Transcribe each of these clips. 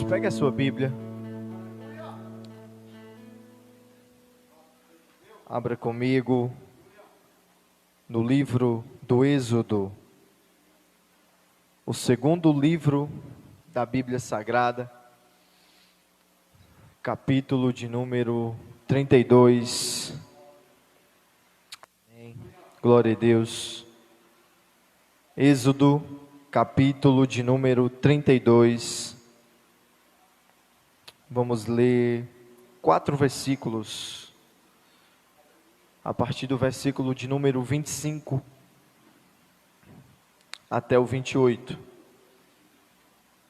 Pegue a sua Bíblia. Abra comigo no livro do Êxodo, o segundo livro da Bíblia Sagrada, capítulo de número 32. Amém. Glória a Deus. Êxodo, capítulo de número 32. Vamos ler 4 versículos, a partir do versículo de número 25 até o 28.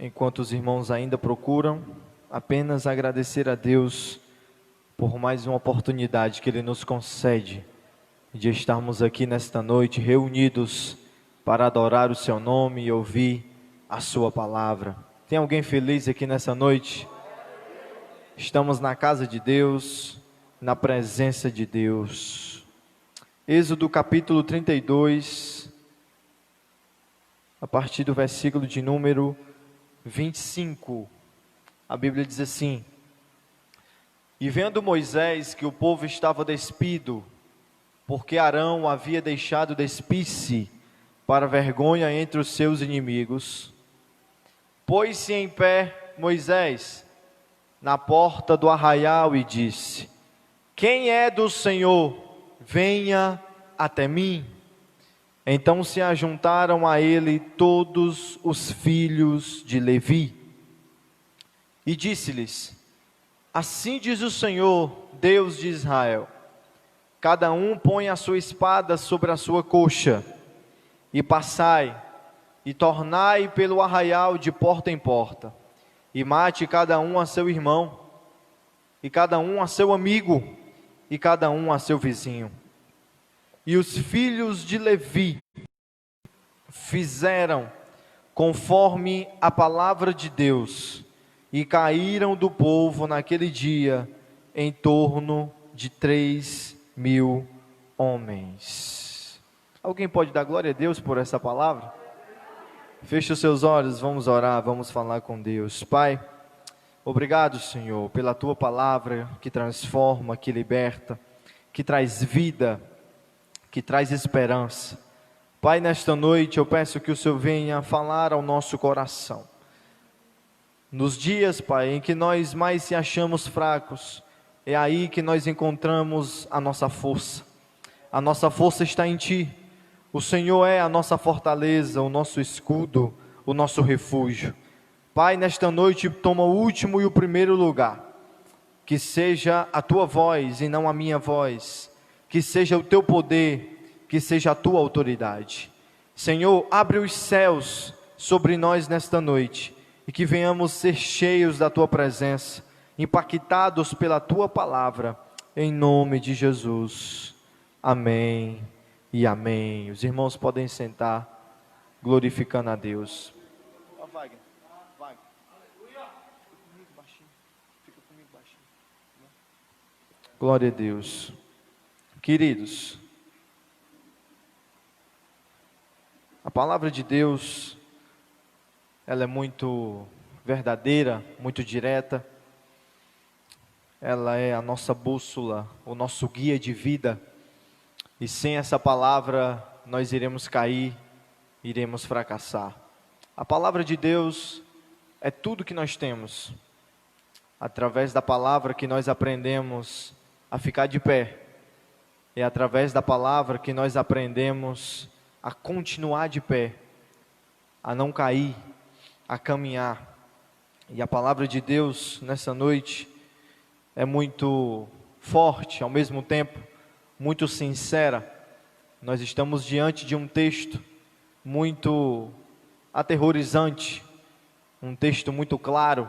Enquanto os irmãos ainda procuram, apenas agradecer a Deus por mais uma oportunidade que Ele nos concede de estarmos aqui nesta noite reunidos para adorar o Seu nome e ouvir a Sua palavra. Tem alguém feliz aqui nessa noite? Estamos na casa de Deus, na presença de Deus. Êxodo capítulo 32, a partir do versículo de número 25. A Bíblia diz assim: E vendo Moisés que o povo estava despido, porque Arão o havia deixado despir-se para vergonha entre os seus inimigos, pôs-se em pé Moisés na porta do arraial e disse: Quem é do Senhor, venha até mim. Então se ajuntaram a ele todos os filhos de Levi. E disse-lhes: Assim diz o Senhor, Deus de Israel: Cada um põe a sua espada sobre a sua coxa, e passai, e tornai pelo arraial de porta em porta, e mate cada um a seu irmão, e cada um a seu amigo, e cada um a seu vizinho. E os filhos de Levi fizeram conforme a palavra de Deus, e caíram do povo naquele dia em torno de 3.000 homens. Alguém pode dar glória a Deus por essa palavra? Feche os seus olhos, vamos orar, vamos falar com Deus. Pai, obrigado, Senhor, pela Tua palavra que transforma, que liberta, que traz vida, que traz esperança. Pai, nesta noite eu peço que o Senhor venha falar ao nosso coração. Nos dias, Pai, em que nós mais se achamos fracos, é aí que nós encontramos a nossa força. A nossa força está em Ti. O Senhor é a nossa fortaleza, o nosso escudo, o nosso refúgio. Pai, nesta noite toma o último e o primeiro lugar. Que seja a Tua voz e não a minha voz. Que seja o Teu poder, que seja a Tua autoridade. Senhor, abre os céus sobre nós nesta noite. E que venhamos ser cheios da Tua presença, impactados pela Tua palavra. Em nome de Jesus. Amém. E amém. Os irmãos podem sentar, glorificando a Deus. Wagner. Fica comigo baixinho. Glória a Deus. Queridos, a palavra de Deus, ela é muito verdadeira, muito direta. Ela é a nossa bússola, o nosso guia de vida. E sem essa palavra, nós iremos cair, iremos fracassar. A palavra de Deus é tudo que nós temos. Através da palavra que nós aprendemos a ficar de pé. É através da palavra que nós aprendemos a continuar de pé, a não cair, a caminhar. E a palavra de Deus nessa noite é muito forte, ao mesmo tempo muito sincera. Nós estamos diante de um texto muito aterrorizante, um texto muito claro,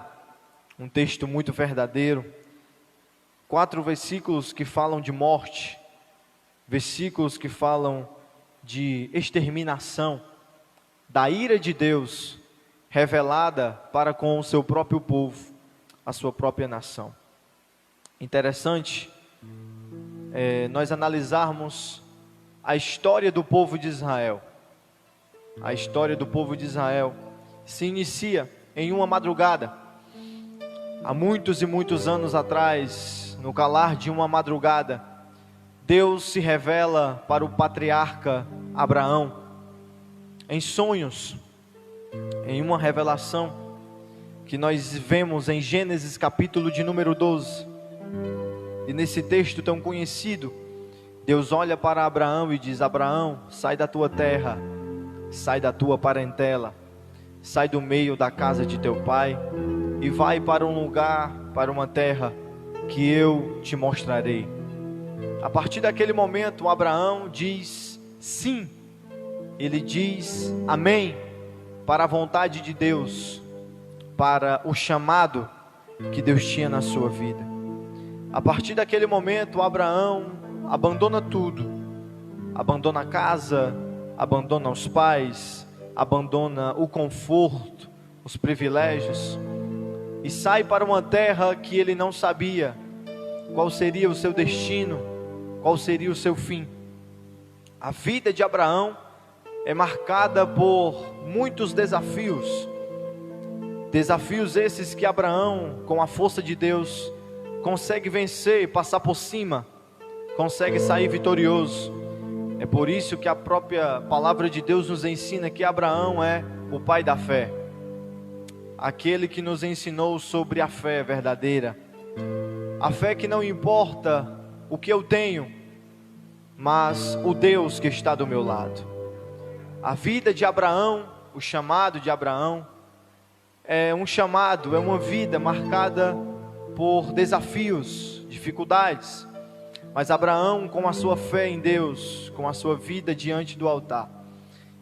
um texto muito verdadeiro. 4 versículos que falam de morte, versículos que falam de exterminação, da ira de Deus revelada para com o seu próprio povo, a sua própria nação. Interessante nós analisarmos a história do povo de Israel. A história do povo de Israel se inicia em uma madrugada, Há muitos e muitos anos atrás, no calar de uma madrugada, Deus se revela para o patriarca Abraão, em sonhos, em uma revelação que nós vemos em Gênesis capítulo de número 12. E nesse texto tão conhecido, Deus olha para Abraão e diz: Abraão, sai da tua terra, sai da tua parentela, sai do meio da casa de teu pai e vai para um lugar, para uma terra que eu te mostrarei. A partir daquele momento, Abraão diz sim, ele diz amém para a vontade de Deus, para o chamado que Deus tinha na sua vida. A partir daquele momento, Abraão abandona tudo, abandona a casa, abandona os pais, abandona o conforto, os privilégios, e sai para uma terra que ele não sabia qual seria o seu destino, qual seria o seu fim. A vida de Abraão é marcada por muitos desafios, desafios esses que Abraão, com a força de Deus, consegue vencer, passar por cima, consegue sair vitorioso. É por isso que a própria palavra de Deus nos ensina que Abraão é o pai da fé, aquele que nos ensinou sobre a fé verdadeira, a fé que não importa o que eu tenho, mas o Deus que está do meu lado. A vida de Abraão, o chamado de Abraão, é um chamado, é uma vida marcada por desafios, dificuldades, mas Abraão, com a sua fé em Deus, com a sua vida diante do altar,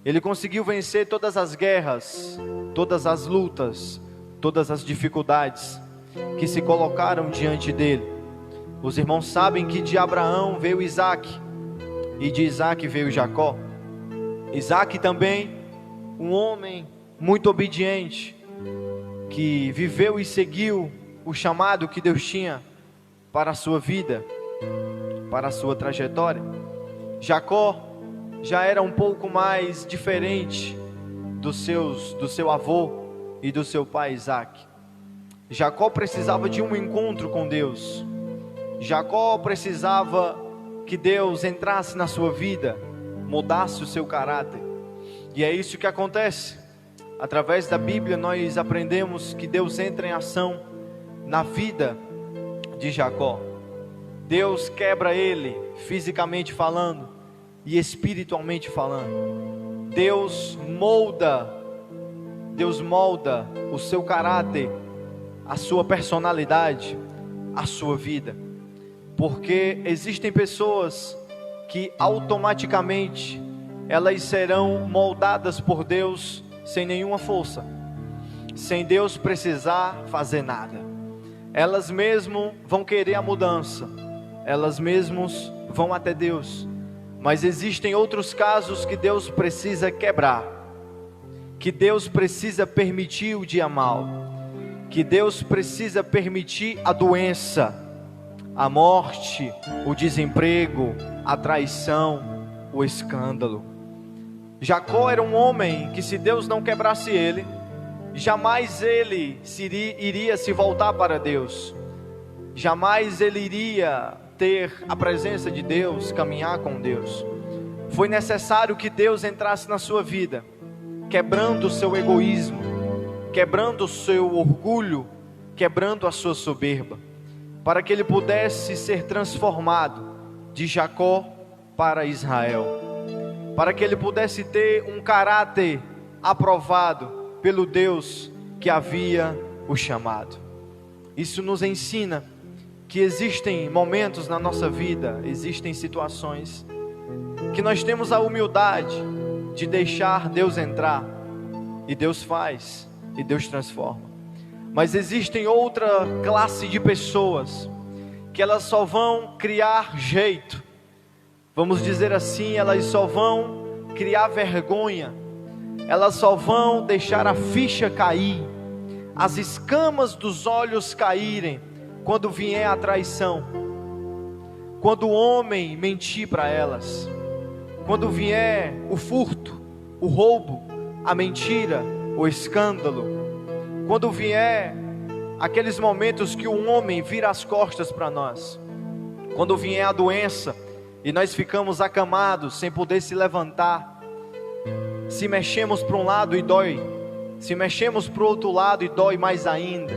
ele conseguiu vencer todas as guerras, todas as lutas, todas as dificuldades que se colocaram diante dele. Os irmãos sabem que de Abraão veio Isaac, e de Isaac veio Jacó. Isaac também, um homem muito obediente, que viveu e seguiu o chamado que Deus tinha para a sua vida, para a sua trajetória. Jacó já era um pouco mais diferente do seu avô e do seu pai Isaac. Jacó precisava de um encontro com Deus. Jacó precisava que Deus entrasse na sua vida, mudasse o seu caráter. E é isso que acontece. Através da Bíblia nós aprendemos que Deus entra em ação na vida de Jacó. Deus quebra ele, fisicamente falando e espiritualmente falando. Deus molda o seu caráter, a sua personalidade, a sua vida. Porque existem pessoas que automaticamente elas serão moldadas por Deus sem nenhuma força, sem Deus precisar fazer nada. Elas mesmo vão querer a mudança, elas mesmos vão até Deus, mas existem outros casos que Deus precisa quebrar, que Deus precisa permitir o dia mau, que Deus precisa permitir a doença, a morte, o desemprego, a traição, o escândalo. Jacó era um homem que, se Deus não quebrasse ele, jamais ele iria se voltar para Deus, jamais ele iria ter a presença de Deus, caminhar com Deus. Foi necessário que Deus entrasse na sua vida, quebrando o seu egoísmo, quebrando o seu orgulho, quebrando a sua soberba, para que ele pudesse ser transformado de Jacó para Israel, para que ele pudesse ter um caráter aprovado pelo Deus que havia o chamado. Isso nos ensina que existem momentos na nossa vida, existem situações que nós temos a humildade de deixar Deus entrar, e Deus faz, e Deus transforma. Mas existem outra classe de pessoas que elas só vão criar jeito, vamos dizer assim, elas só vão criar vergonha, elas só vão deixar a ficha cair, as escamas dos olhos caírem, quando vier a traição, quando o homem mentir para elas, quando vier o furto, o roubo, a mentira, o escândalo, quando vier aqueles momentos que o homem vira as costas para nós. Quando vier a doença e nós ficamos acamados, sem poder se levantar. Se mexemos para um lado e dói, se mexemos para o outro lado e dói mais ainda.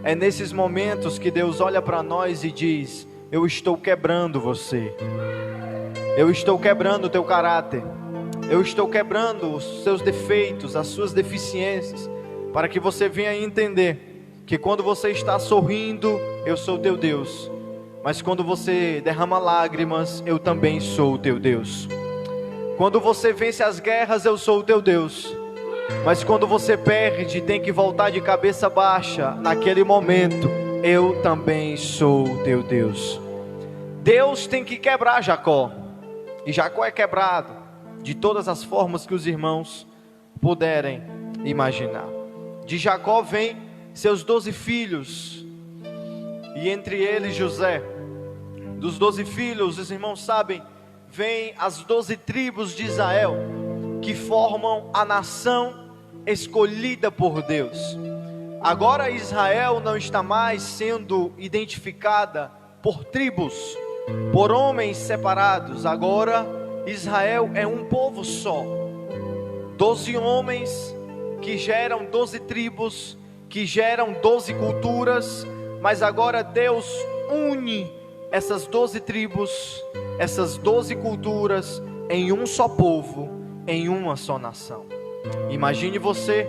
É nesses momentos que Deus olha para nós e diz: eu estou quebrando você, eu estou quebrando o teu caráter, eu estou quebrando os seus defeitos, as suas deficiências, para que você venha entender que quando você está sorrindo, eu sou teu Deus, mas quando você derrama lágrimas, eu também sou o teu Deus. Quando você vence as guerras, eu sou o teu Deus, mas quando você perde, tem que voltar de cabeça baixa, naquele momento, eu também sou o teu Deus. Deus tem que quebrar Jacó, e Jacó é quebrado de todas as formas que os irmãos puderem imaginar. De Jacó vem seus 12 filhos, e entre eles José. Dos 12 filhos, os irmãos sabem, vem as 12 tribos de Israel, que formam a nação escolhida por Deus. Agora Israel não está mais sendo identificada por tribos, por homens separados. Agora Israel é um povo só. 12 homens que geram 12 tribos, que geram 12 culturas, mas agora Deus une essas 12 tribos, essas 12 culturas em um só povo, em uma só nação. Imagine você,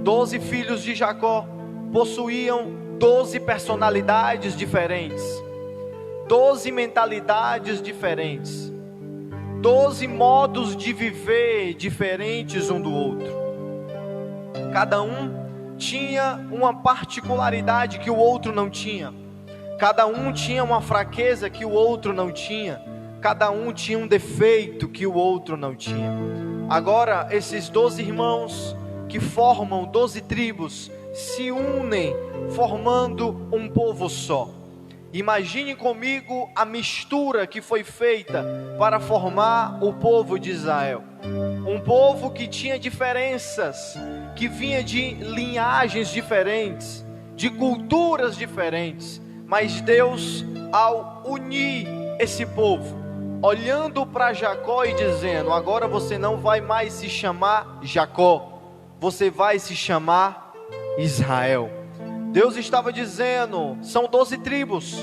12 filhos de Jacó possuíam 12 personalidades diferentes, 12 mentalidades diferentes, 12 modos de viver diferentes um do outro. Cada um tinha uma particularidade que o outro não tinha. Cada um tinha uma fraqueza que o outro não tinha. Cada um tinha um defeito que o outro não tinha. Agora, esses 12 irmãos que formam 12 tribos se unem, formando um povo só. Imagine comigo a mistura que foi feita para formar o povo de Israel. Um povo que tinha diferenças, que vinha de linhagens diferentes, de culturas diferentes. Mas Deus, ao unir esse povo, olhando para Jacó e dizendo: agora você não vai mais se chamar Jacó, você vai se chamar Israel. Deus estava dizendo: são 12 tribos,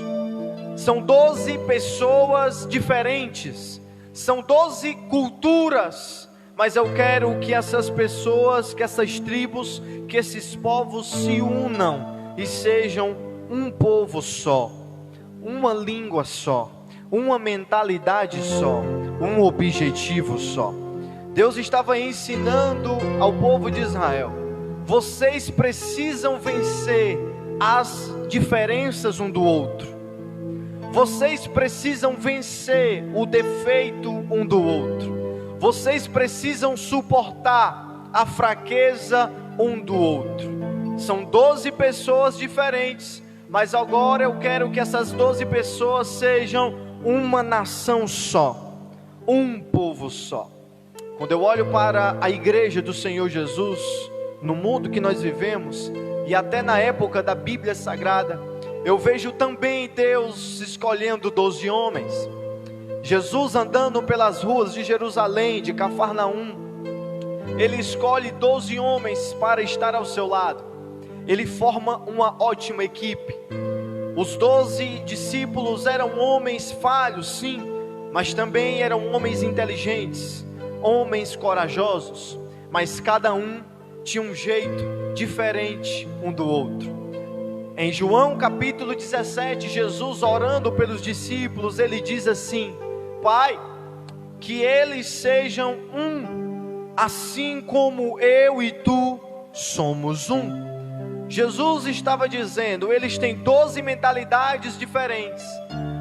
são 12 pessoas diferentes, são 12 culturas, mas eu quero que essas pessoas, que essas tribos, que esses povos se unam e sejam um povo só, uma língua só, uma mentalidade só, um objetivo só. Deus estava ensinando ao povo de Israel: vocês precisam vencer as diferenças um do outro, vocês precisam vencer o defeito um do outro, vocês precisam suportar a fraqueza um do outro. São 12 pessoas diferentes, mas agora eu quero que essas 12 pessoas sejam uma nação só, um povo só. Quando eu olho para a igreja do Senhor Jesus, no mundo que nós vivemos, e até na época da Bíblia Sagrada, eu vejo também Deus escolhendo 12 homens. Jesus andando pelas ruas de Jerusalém, de Cafarnaum, Ele escolhe 12 homens para estar ao seu lado. Ele forma uma ótima equipe. Os 12 discípulos eram homens falhos, sim, mas também eram homens inteligentes, homens corajosos, mas cada um tinha um jeito diferente um do outro. Em João capítulo 17, Jesus orando pelos discípulos, ele diz assim: Pai, que eles sejam um, assim como eu e tu somos um. Jesus estava dizendo: eles têm 12 mentalidades diferentes,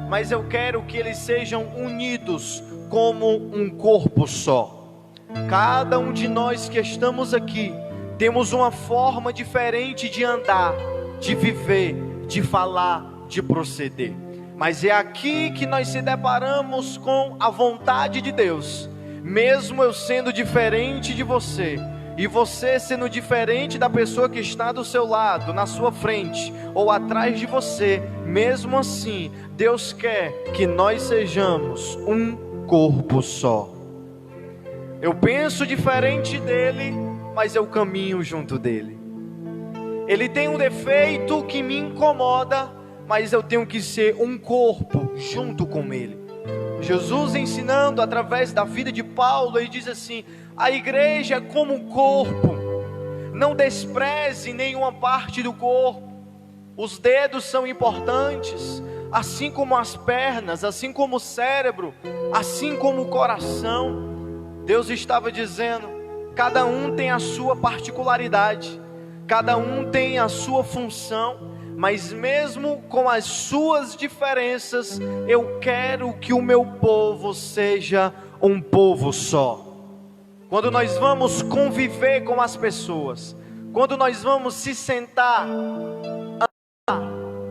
mas eu quero que eles sejam unidos como um corpo só. Cada um de nós que estamos aqui temos uma forma diferente de andar, de viver, de falar, de proceder, mas é aqui que nós se deparamos com a vontade de Deus. Mesmo eu sendo diferente de você, E você sendo diferente da pessoa que está do seu lado, na sua frente ou atrás de você, mesmo assim, Deus quer que nós sejamos um corpo só. Eu penso diferente dele, mas eu caminho junto dele. Ele tem um defeito que me incomoda, mas eu tenho que ser um corpo junto com ele. Jesus ensinando através da vida de Paulo, ele diz assim: a igreja é como um corpo, não despreze nenhuma parte do corpo. Os dedos são importantes, assim como as pernas, assim como o cérebro, assim como o coração. Deus estava dizendo, cada um tem a sua particularidade, cada um tem a sua função, mas mesmo com as suas diferenças, eu quero que o meu povo seja um povo só. Quando nós vamos conviver com as pessoas, quando nós vamos se sentar, andar,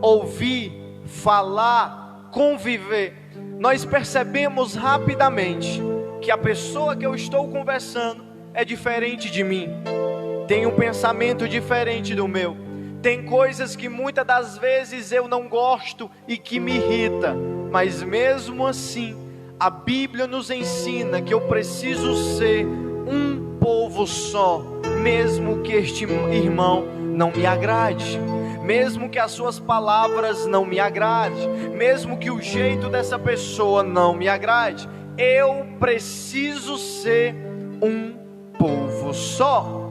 ouvir, falar, conviver, nós percebemos rapidamente que a pessoa que eu estou conversando é diferente de mim, tem um pensamento diferente do meu, tem coisas que muitas das vezes eu não gosto e que me irrita, mas mesmo assim, a Bíblia nos ensina que eu preciso ser um povo só, mesmo que este irmão não me agrade, mesmo que as suas palavras não me agradem, mesmo que o jeito dessa pessoa não me agrade, eu preciso ser um povo só.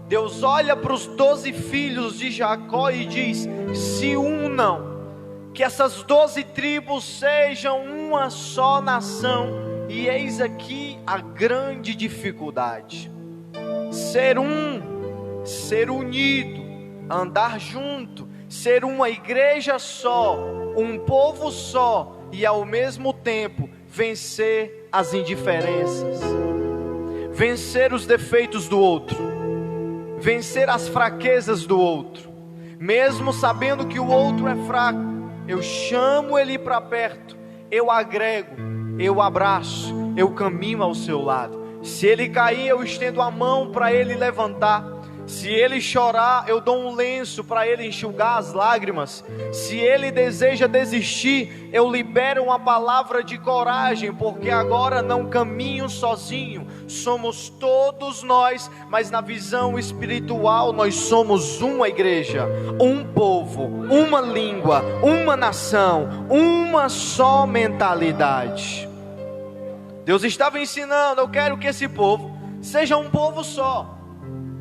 Deus olha para os 12 filhos de Jacó e diz: se unam, que essas 12 tribos sejam uma só nação. E eis aqui a grande dificuldade: ser um, ser unido, andar junto, ser uma igreja só, um povo só, e ao mesmo tempo vencer as indiferenças, vencer os defeitos do outro, vencer as fraquezas do outro, mesmo sabendo que o outro é fraco, eu chamo ele para perto, eu agrego, eu abraço, eu caminho ao seu lado. Se ele cair, eu estendo a mão para ele levantar. Se ele chorar, eu dou um lenço para ele enxugar as lágrimas. Se ele deseja desistir, eu libero uma palavra de coragem, porque agora não caminho sozinho, somos todos nós, mas na visão espiritual nós somos uma igreja, um povo, uma língua, uma nação, uma só mentalidade. Deus estava ensinando: eu quero que esse povo seja um povo só.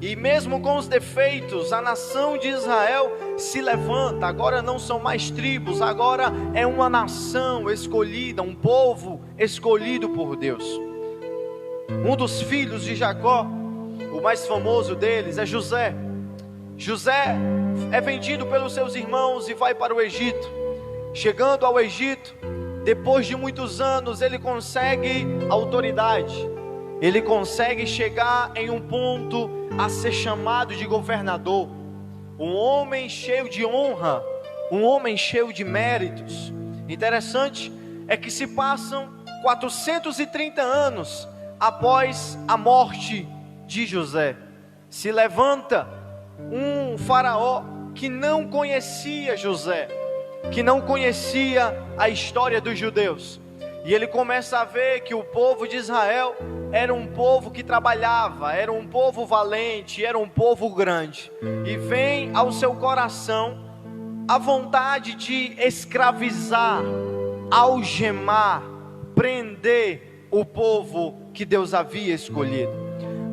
E mesmo com os defeitos, a nação de Israel se levanta. Agora não são mais tribos, agora é uma nação escolhida, um povo escolhido por Deus. Um dos filhos de Jacó, o mais famoso deles, é José. José é vendido pelos seus irmãos e vai para o Egito. Chegando ao Egito, depois de muitos anos, ele consegue autoridade. Ele consegue chegar em um ponto a ser chamado de governador, um homem cheio de honra, um homem cheio de méritos. Interessante é que se passam 430 anos após a morte de José, se levanta um faraó que não conhecia José, que não conhecia a história dos judeus, e ele começa a ver que o povo de Israel era um povo que trabalhava, era um povo valente, era um povo grande. E vem ao seu coração a vontade de escravizar, algemar, prender o povo que Deus havia escolhido.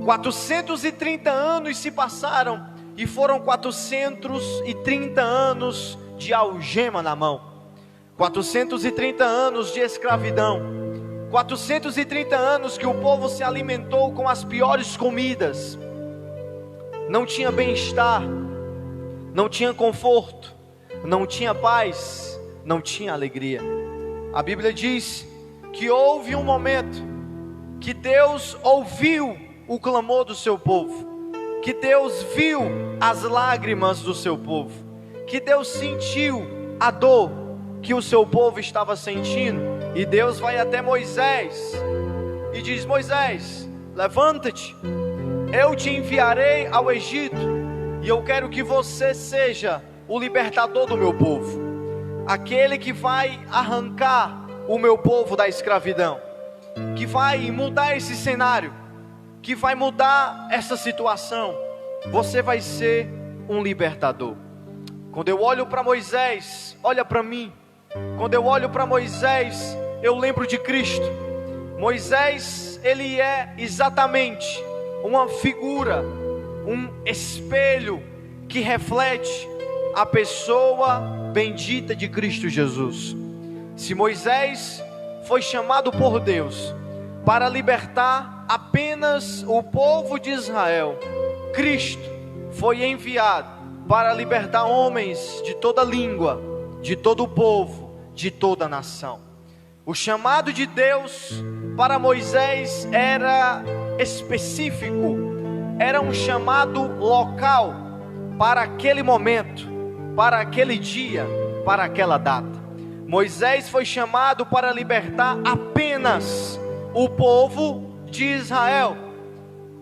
430 anos se passaram e foram 430 anos de algema na mão. 430 anos de escravidão, 430 anos que o povo se alimentou com as piores comidas, não tinha bem-estar, não tinha conforto, não tinha paz, não tinha alegria. A Bíblia diz que houve um momento que Deus ouviu o clamor do seu povo, que Deus viu as lágrimas do seu povo, que Deus sentiu a dor que o seu povo estava sentindo, e Deus vai até Moisés e diz: Moisés, levanta-te, eu te enviarei ao Egito, e eu quero que você seja o libertador do meu povo, aquele que vai arrancar o meu povo da escravidão, que vai mudar esse cenário, que vai mudar essa situação. Você vai ser um libertador. Quando eu olho para Moisés, olha para mim. Quando eu olho para Moisés, eu lembro de Cristo. Moisés, ele é exatamente uma figura, um espelho que reflete a pessoa bendita de Cristo Jesus. Se Moisés foi chamado por Deus para libertar apenas o povo de Israel, Cristo foi enviado para libertar homens de toda língua, de todo povo, de toda nação. O chamado de Deus para Moisés era específico, era um chamado local, para aquele momento, para aquele dia, para aquela data. Moisés foi chamado para libertar apenas o povo de Israel.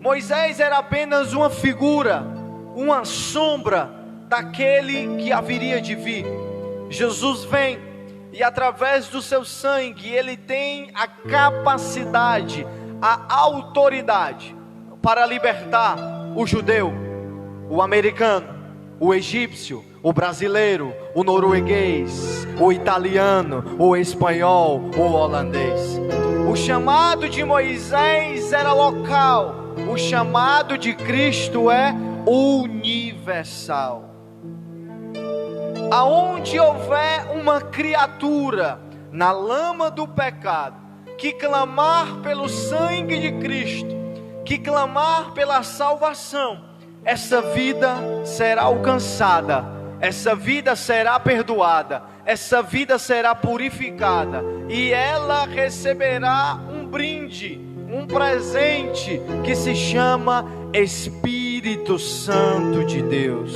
Moisés era apenas uma figura, uma sombra daquele que haveria de vir. Jesus vem e através do seu sangue ele tem a capacidade, a autoridade para libertar o judeu, o americano, o egípcio, o brasileiro, o norueguês, o italiano, o espanhol, o holandês. O chamado de Moisés era local, o chamado de Cristo é universal. Aonde houver uma criatura na lama do pecado, que clamar pelo sangue de Cristo, que clamar pela salvação, essa vida será alcançada, essa vida será perdoada, essa vida será purificada, e ela receberá um brinde, um presente que se chama Espírito Santo de Deus.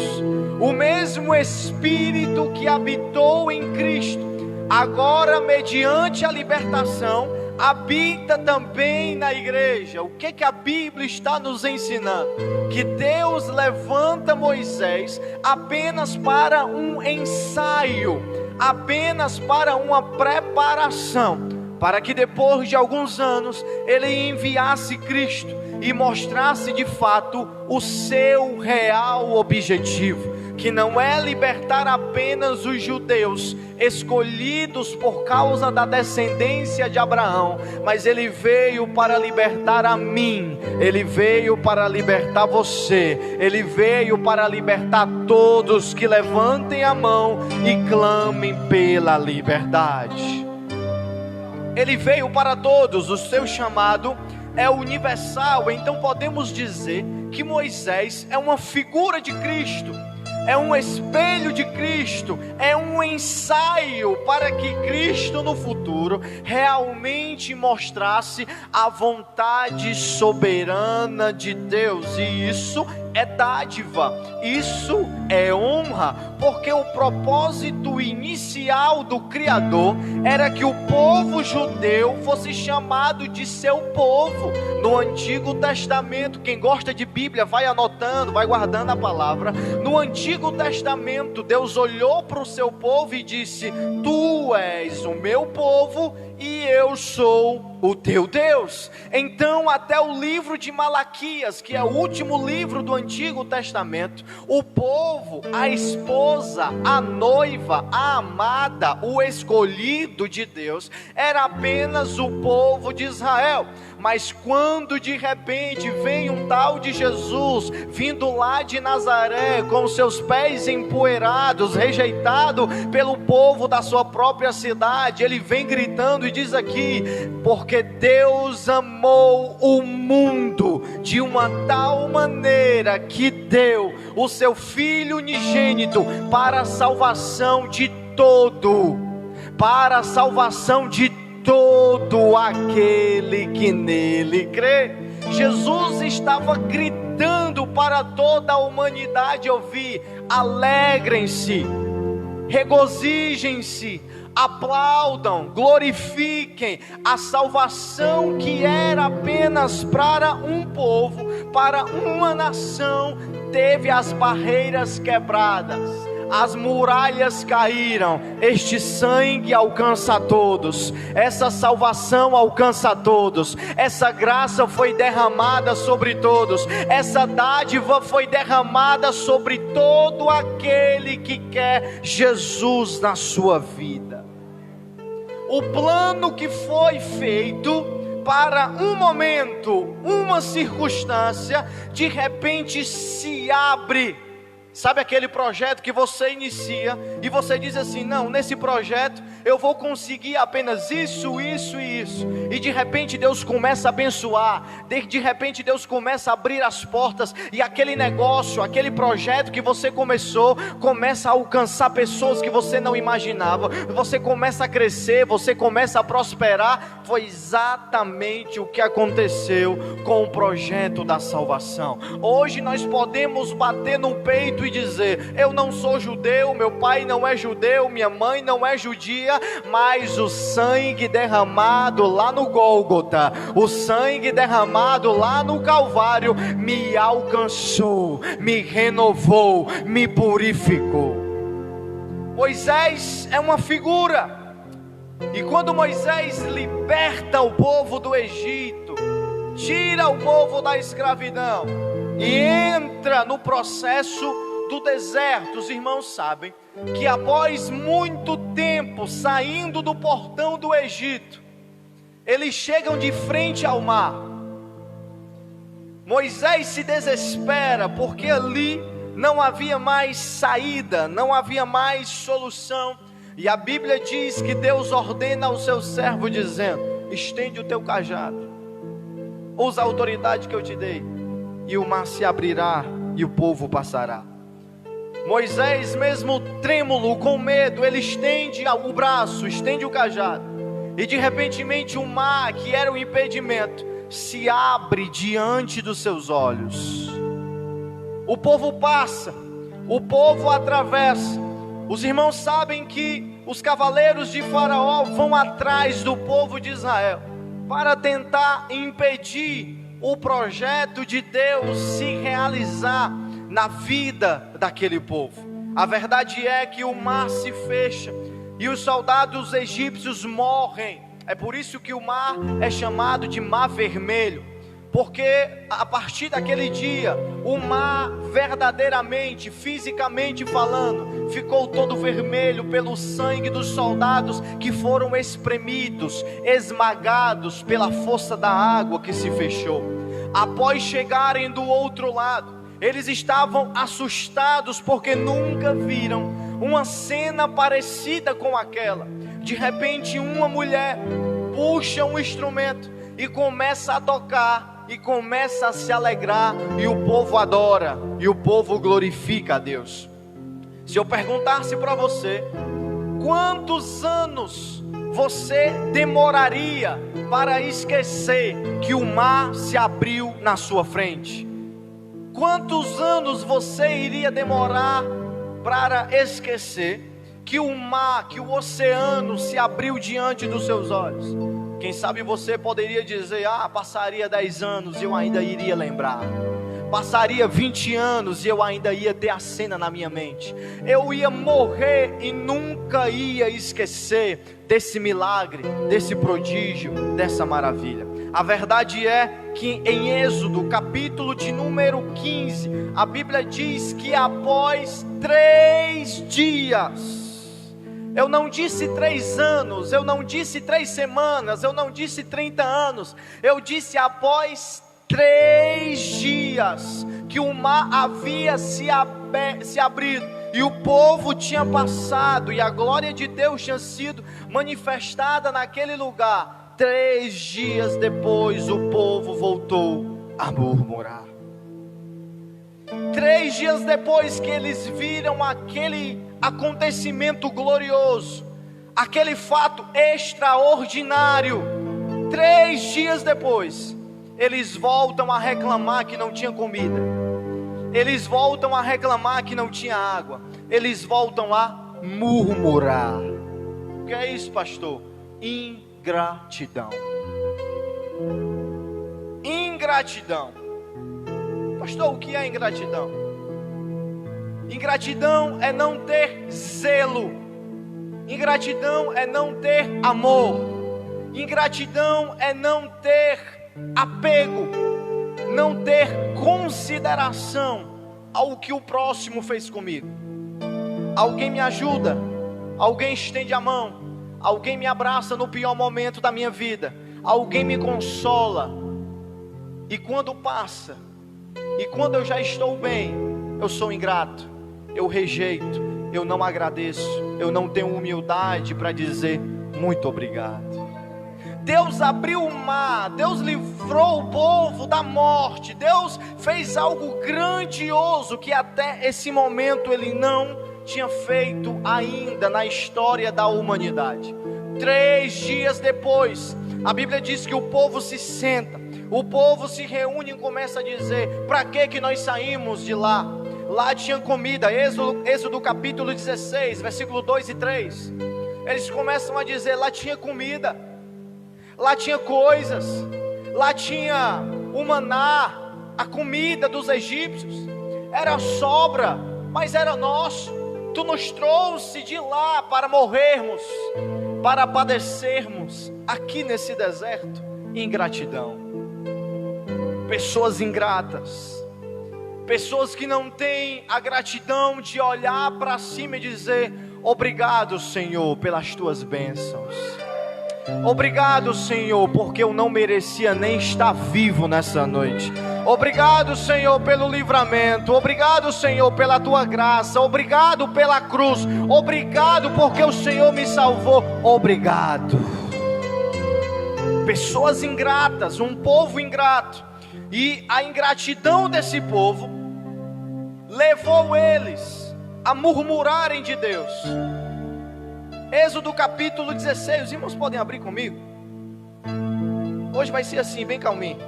O mesmo Espírito que habitou em Cristo, agora mediante a libertação, habita também na igreja. O que a Bíblia está nos ensinando? Que Deus levanta Moisés apenas para um ensaio, apenas para uma preparação, para que depois de alguns anos ele enviasse Cristo e mostrasse de fato o seu real objetivo, que não é libertar apenas os judeus escolhidos por causa da descendência de Abraão, mas ele veio para libertar a mim, ele veio para libertar você, ele veio para libertar todos que levantem a mão e clamem pela liberdade. Ele veio para todos, o seu chamado é universal. Então podemos dizer que Moisés é uma figura de Cristo, é um espelho de Cristo, é um ensaio para que Cristo no futuro realmente mostrasse a vontade soberana de Deus. E isso é dádiva, isso é honra, porque o propósito inicial do Criador era que o povo judeu fosse chamado de seu povo. No Antigo Testamento, quem gosta de Bíblia vai anotando, vai guardando a palavra. No Antigo Testamento, Deus olhou para o seu povo e disse: tu és o meu povo e eu sou o teu Deus. Então até o livro de Malaquias, que é o último livro do Antigo Testamento, o povo, a esposa, a noiva, a amada, o escolhido de Deus, era apenas o povo de Israel. Mas quando de repente vem um tal de Jesus, vindo lá de Nazaré, com seus pés empoeirados, rejeitado pelo povo da sua própria cidade, ele vem gritando e diz aqui: porque Deus amou o mundo de uma tal maneira que deu o seu Filho unigênito para a salvação de todo, para a salvação de todo aquele que nele crê. Jesus estava gritando para toda a humanidade ouvir: alegrem-se, regozijem-se, aplaudam, glorifiquem a salvação que era apenas para um povo, para uma nação, teve as barreiras quebradas, as muralhas caíram. Este sangue alcança a todos, essa salvação alcança a todos, essa graça foi derramada sobre todos, essa dádiva foi derramada sobre todo aquele que quer Jesus na sua vida. O plano que foi feito para um momento, uma circunstância, de repente se abre. Sabe aquele projeto que você inicia e você diz assim: não, nesse projeto eu vou conseguir apenas isso, isso e isso. E de repente Deus começa a abençoar, de repente Deus começa a abrir as portas, e aquele negócio, aquele projeto que você começou, começa a alcançar pessoas que você não imaginava. Você começa a crescer, você começa a prosperar. Foi exatamente o que aconteceu com o projeto da salvação. Hoje nós podemos bater no peito e dizer: eu não sou judeu, meu pai não é judeu, minha mãe não é judia, mas o sangue derramado lá no Gólgota, o sangue derramado lá no Calvário, me alcançou, me renovou, me purificou. Moisés é uma figura, e quando Moisés liberta o povo do Egito, tira o povo da escravidão e entra no processo do deserto, os irmãos sabem que após muito tempo saindo do portão do Egito, eles chegam de frente ao mar. Moisés se desespera porque ali não havia mais saída, não havia mais solução, e a Bíblia diz que Deus ordena ao seu servo dizendo: estende o teu cajado, usa a autoridade que eu te dei, e o mar se abrirá e o povo passará. Moisés, mesmo trêmulo, com medo, ele estende o braço, estende o cajado, e de repentemente o mar, que era o impedimento, se abre diante dos seus olhos. O povo passa, o povo atravessa. Os irmãos sabem que os cavaleiros de Faraó vão atrás do povo de Israel para tentar impedir o projeto de Deus se realizar na vida daquele povo. A verdade é que o mar se fecha e os soldados egípcios morrem. É por isso que o mar é chamado de Mar Vermelho, porque a partir daquele dia o mar verdadeiramente, fisicamente falando, ficou todo vermelho pelo sangue dos soldados que foram espremidos, esmagados pela força da água que se fechou. Após chegarem do outro lado, eles estavam assustados porque nunca viram uma cena parecida com aquela. De repente uma mulher puxa um instrumento e começa a tocar, e começa a se alegrar, e o povo adora, e o povo glorifica a Deus. Se eu perguntasse para você, quantos anos você demoraria para esquecer que o mar se abriu na sua frente? Quantos anos você iria demorar para esquecer que o mar, que o oceano se abriu diante dos seus olhos? Quem sabe você poderia dizer: passaria 10 anos e eu ainda iria lembrar. Passaria 20 anos e eu ainda ia ter a cena na minha mente. Eu ia morrer e nunca ia esquecer desse milagre, desse prodígio, dessa maravilha. A verdade é que em Êxodo, capítulo de número 15, a Bíblia diz que após 3 dias, eu não disse 3 anos, eu não disse 3 semanas, eu não disse 30 anos, eu disse após 3 dias, que o mar havia se abrido, e o povo tinha passado, e a glória de Deus tinha sido manifestada naquele lugar. 3 dias depois o povo voltou a murmurar. 3 dias depois que eles viram aquele acontecimento glorioso, aquele fato extraordinário, 3 dias depois, eles voltam a reclamar que não tinha comida, eles voltam a reclamar que não tinha água, eles voltam a murmurar. O que é isso, pastor? Ingratidão. Ingratidão. Pastor, o que é ingratidão? Ingratidão é não ter zelo. Ingratidão é não ter amor. Ingratidão é não ter apego, não ter consideração ao que o próximo fez comigo. Alguém me ajuda, alguém estende a mão, alguém me abraça no pior momento da minha vida, alguém me consola, e quando passa, e quando eu já estou bem, eu sou ingrato, eu rejeito, eu não agradeço, eu não tenho humildade para dizer muito obrigado. Deus abriu o mar, Deus livrou o povo da morte, Deus fez algo grandioso que até esse momento Ele não tinha feito ainda na história da humanidade. 3 dias depois, a Bíblia diz que o povo se senta, o povo se reúne e começa a dizer: para que nós saímos de lá? Lá tinha comida. Êxodo capítulo 16, versículo 2 e 3. Eles começam a dizer: lá tinha comida, lá tinha coisas, lá tinha o maná, a comida dos egípcios, era sobra, mas era nosso. Tu nos trouxe de lá para morrermos, para padecermos aqui nesse deserto. Ingratidão. Pessoas ingratas, pessoas que não têm a gratidão de olhar para cima e dizer: obrigado, Senhor, pelas tuas bênçãos. Obrigado, Senhor, porque eu não merecia nem estar vivo nessa noite. Obrigado, Senhor, pelo livramento. Obrigado, Senhor, pela tua graça. Obrigado pela cruz. Obrigado porque o Senhor me salvou. Obrigado. Pessoas ingratas, um povo ingrato. E a ingratidão desse povo levou eles a murmurarem de Deus. Êxodo capítulo 16, os irmãos podem abrir comigo? Hoje vai ser assim, bem calminho.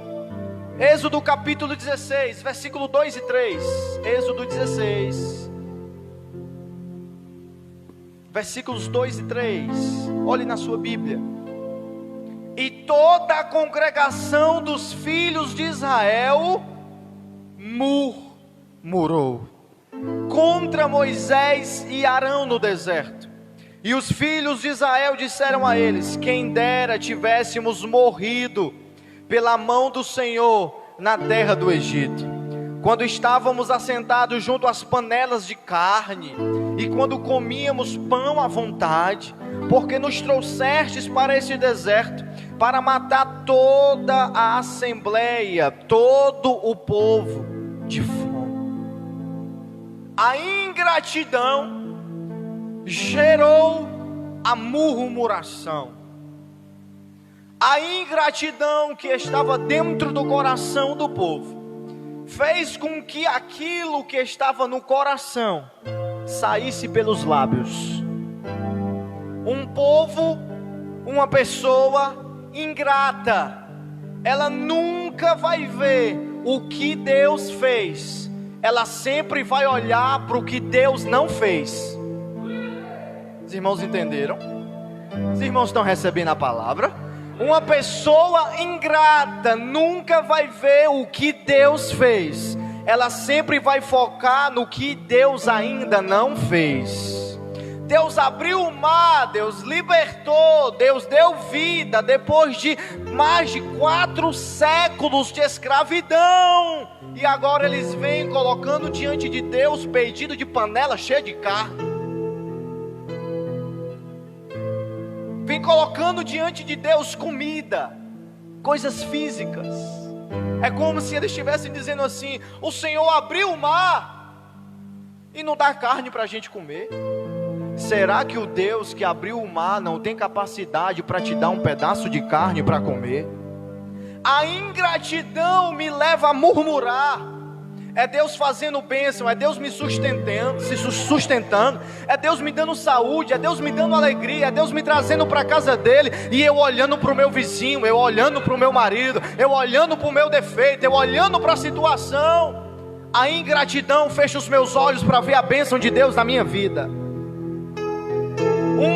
Êxodo capítulo 16, versículo 2 e 3. Êxodo 16, versículos 2 e 3. Olhe na sua Bíblia. E toda a congregação dos filhos de Israel murmurou contra Moisés e Arão no deserto. E os filhos de Israel disseram a eles: quem dera tivéssemos morrido pela mão do Senhor na terra do Egito, quando estávamos assentados junto às panelas de carne, e quando comíamos pão à vontade, porque nos trouxestes para esse deserto, para matar toda a assembleia, todo o povo de fome. A ingratidão gerou a murmuração. A ingratidão que estava dentro do coração do povo fez com que aquilo que estava no coração saísse pelos lábios. Um povo, uma pessoa ingrata, ela nunca vai ver o que Deus fez, ela sempre vai olhar para o que Deus não fez. Os irmãos entenderam? Os irmãos estão recebendo a palavra? Uma pessoa ingrata nunca vai ver o que Deus fez, ela sempre vai focar no que Deus ainda não fez. Deus abriu o mar, Deus libertou, Deus deu vida depois de mais de 4 séculos de escravidão, e agora eles vêm colocando diante de Deus pedido de panela cheia de carne. Vem colocando diante de Deus comida, coisas físicas. É como se eles estivessem dizendo assim: o Senhor abriu o mar e não dá carne para a gente comer. Será que o Deus que abriu o mar não tem capacidade para te dar um pedaço de carne para comer? A ingratidão me leva a murmurar. É Deus fazendo bênção, é Deus me sustentando, é Deus me dando saúde, é Deus me dando alegria, é Deus me trazendo para a casa dele, e eu olhando para o meu vizinho, eu olhando para o meu marido, eu olhando para o meu defeito, eu olhando para a situação. A ingratidão fecha os meus olhos para ver a bênção de Deus na minha vida.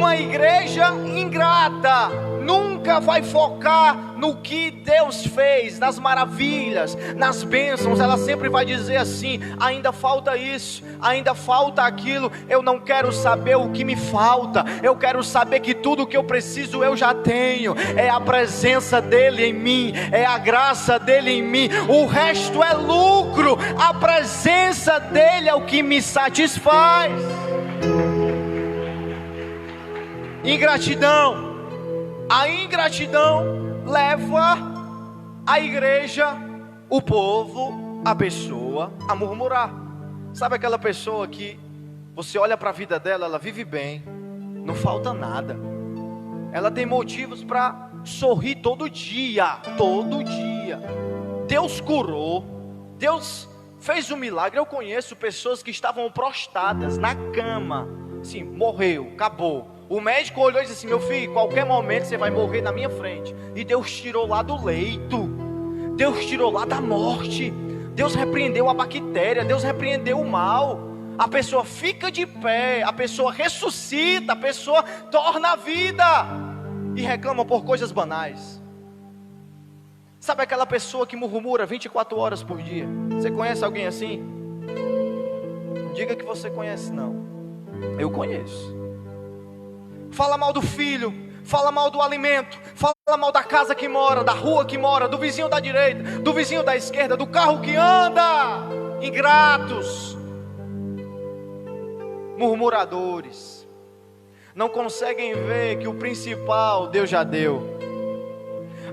Uma igreja ingrata nunca vai focar no que Deus fez, nas maravilhas, nas bênçãos. Ela sempre vai dizer assim: ainda falta isso, ainda falta aquilo. Eu não quero saber o que me falta, eu quero saber que tudo que eu preciso eu já tenho. É a presença dele em mim, é a graça dele em mim, o resto é lucro. A presença dele é o que me satisfaz. Ingratidão. A ingratidão leva a igreja, o povo, a pessoa a murmurar. Sabe aquela pessoa que você olha para a vida dela, ela vive bem, não falta nada, ela tem motivos para sorrir todo dia, todo dia. Deus curou, Deus fez um milagre. Eu conheço pessoas que estavam prostradas na cama, assim, morreu, acabou. O médico olhou e disse assim: meu filho, qualquer momento você vai morrer na minha frente. E Deus tirou lá do leito, Deus tirou lá da morte, Deus repreendeu a bactéria, Deus repreendeu o mal. A pessoa fica de pé, a pessoa ressuscita, a pessoa torna a vida, e reclama por coisas banais. Sabe aquela pessoa que murmura 24 horas por dia? Você conhece alguém assim? Diga que você conhece. Não, eu conheço. Fala mal do filho, fala mal do alimento, fala mal da casa que mora, da rua que mora, do vizinho da direita, do vizinho da esquerda, do carro que anda. Ingratos, murmuradores, não conseguem ver que o principal Deus já deu.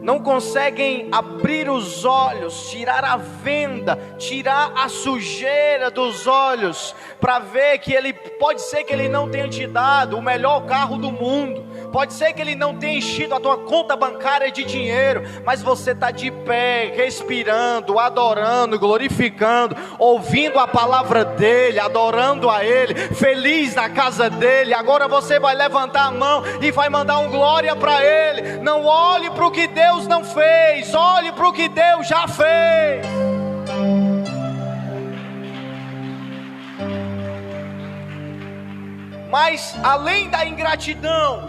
Não conseguem abrir os olhos, tirar a venda, tirar a sujeira dos olhos, para ver que ele, pode ser que ele não tenha te dado o melhor carro do mundo, pode ser que ele não tenha enchido a tua conta bancária de dinheiro, mas você está de pé, respirando, adorando, glorificando, ouvindo a palavra dele, adorando a ele, feliz na casa dele. Agora você vai levantar a mão e vai mandar um glória para ele. Não olhe para o que Deus não fez, olhe para o que Deus já fez. Mas além da ingratidão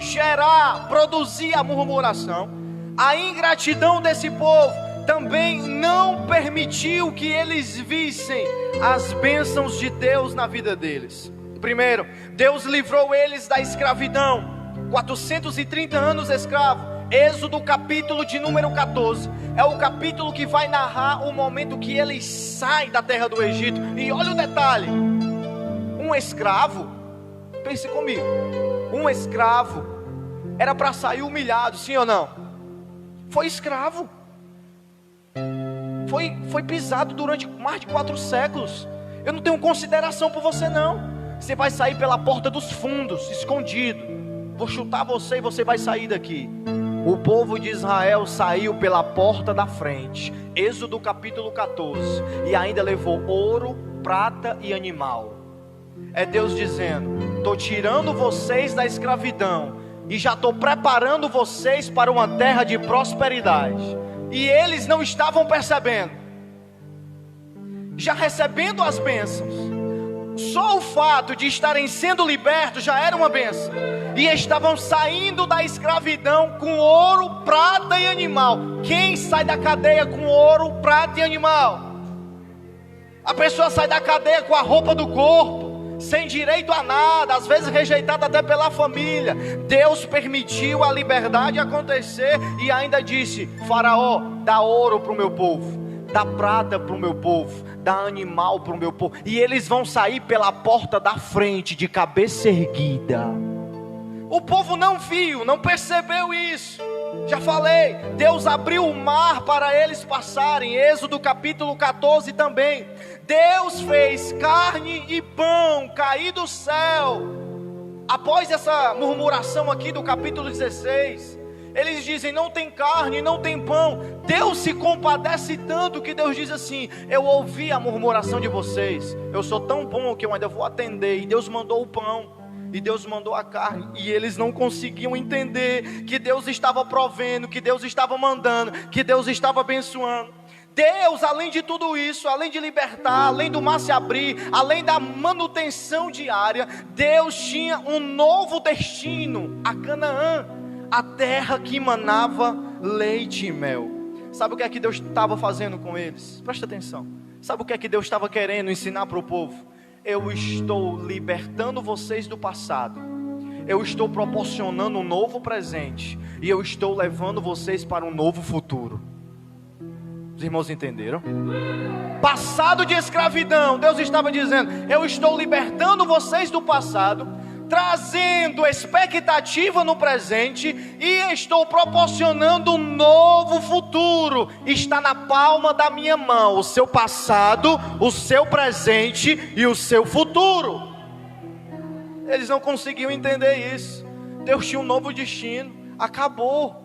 produzir a murmuração, a ingratidão desse povo também não permitiu que eles vissem as bênçãos de Deus na vida deles. Primeiro, Deus livrou eles da escravidão, 430 anos escravo. Êxodo capítulo de número 14, é o capítulo que vai narrar o momento que eles saem da terra do Egito. E olha o detalhe, um escravo, pense comigo, um escravo era para sair humilhado, sim ou não? Foi escravo, foi pisado durante mais de 4 séculos. Eu não tenho consideração por você não. Você vai sair pela porta dos fundos, escondido. Vou chutar você e você vai sair daqui. O povo de Israel saiu pela porta da frente, Êxodo capítulo 14, e ainda levou ouro, prata e animal. É Deus dizendo: estou tirando vocês da escravidão e já estou preparando vocês para uma terra de prosperidade. E eles não estavam percebendo, já recebendo as bênçãos. Só o fato de estarem sendo libertos já era uma bênção. E estavam saindo da escravidão com ouro, prata e animal. Quem sai da cadeia com ouro, prata e animal? A pessoa sai da cadeia com a roupa do corpo, sem direito a nada, às vezes rejeitada até pela família. Deus permitiu a liberdade acontecer e ainda disse: Faraó, dá ouro para o meu povo, dá prata para o meu povo, dá animal para o meu povo. E eles vão sair pela porta da frente, de cabeça erguida. O povo não viu, não percebeu isso. Já falei, Deus abriu o mar para eles passarem. Êxodo capítulo 14 também. Deus fez carne e pão cair do céu. Após essa murmuração aqui do capítulo 16, eles dizem: não tem carne, não tem pão. Deus se compadece tanto que Deus diz assim: eu ouvi a murmuração de vocês, eu sou tão bom que eu ainda vou atender. E Deus mandou o pão, e Deus mandou a carne. E eles não conseguiam entender que Deus estava provendo, que Deus estava mandando, que Deus estava abençoando. Deus, além de tudo isso, além de libertar, além do mar se abrir, além da manutenção diária, Deus tinha um novo destino, a Canaã, a terra que manava leite e mel. Sabe o que é que Deus estava fazendo com eles? Presta atenção. Sabe o que é que Deus estava querendo ensinar para o povo? Eu estou libertando vocês do passado, eu estou proporcionando um novo presente, e eu estou levando vocês para um novo futuro. Os irmãos entenderam? Passado de escravidão, Deus estava dizendo: eu estou libertando vocês do passado, trazendo expectativa no presente, e estou proporcionando um novo futuro. Está na palma da minha mão o seu passado, o seu presente e o seu futuro. Eles não conseguiam entender isso. Deus tinha um novo destino. Acabou.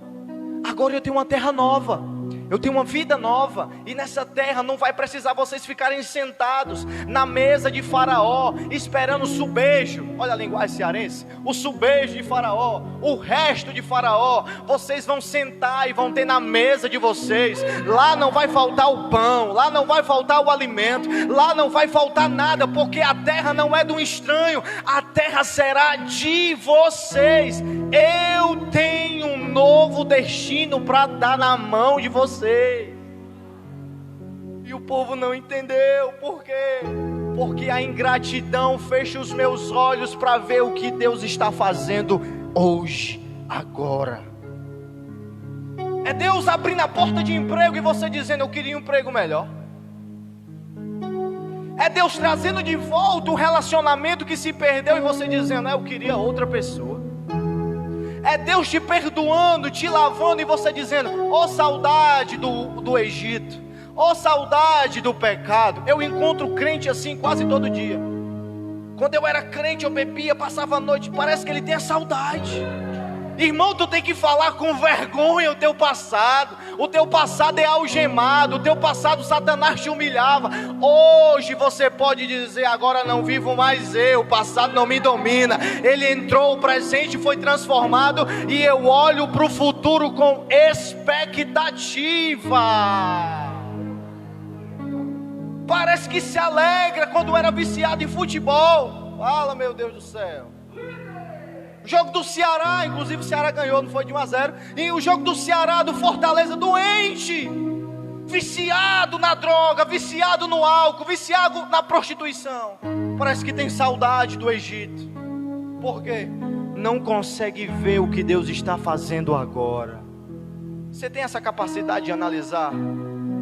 Agora eu tenho uma terra nova, eu tenho uma vida nova, e nessa terra não vai precisar vocês ficarem sentados na mesa de Faraó, esperando o subejo. Olha a linguagem cearense, o subejo de Faraó, o resto de Faraó. Vocês vão sentar e vão ter na mesa de vocês. Lá não vai faltar o pão, lá não vai faltar o alimento, lá não vai faltar nada, porque a terra não é de um estranho, a terra será de vocês. Eu tenho um novo destino para dar na mão de vocês. E o povo não entendeu. Por quê? Porque a ingratidão fecha os meus olhos para ver o que Deus está fazendo hoje, agora. É Deus abrindo a porta de emprego e você dizendo: eu queria um emprego melhor. É Deus trazendo de volta o relacionamento que se perdeu e você dizendo: eu queria outra pessoa. É Deus te perdoando, te lavando e você dizendo: oh, saudade do Egito, oh, saudade do pecado. Eu encontro crente assim quase todo dia. Quando eu era crente eu bebia, passava a noite, parece que ele tem a saudade. Irmão, tu tem que falar com vergonha o teu passado. O teu passado é algemado, o teu passado Satanás te humilhava. Hoje você pode dizer: agora não vivo mais eu, o passado não me domina. Ele entrou, o presente foi transformado, e eu olho para o futuro com expectativa. Parece que se alegra quando era viciado em futebol. Fala, meu Deus do céu. O jogo do Ceará, inclusive o Ceará ganhou, não foi de 1-0. E o jogo do Ceará, do Fortaleza, doente, viciado na droga, viciado no álcool, viciado na prostituição. Parece que tem saudade do Egito. Por quê? Não consegue ver o que Deus está fazendo agora. Você tem essa capacidade de analisar?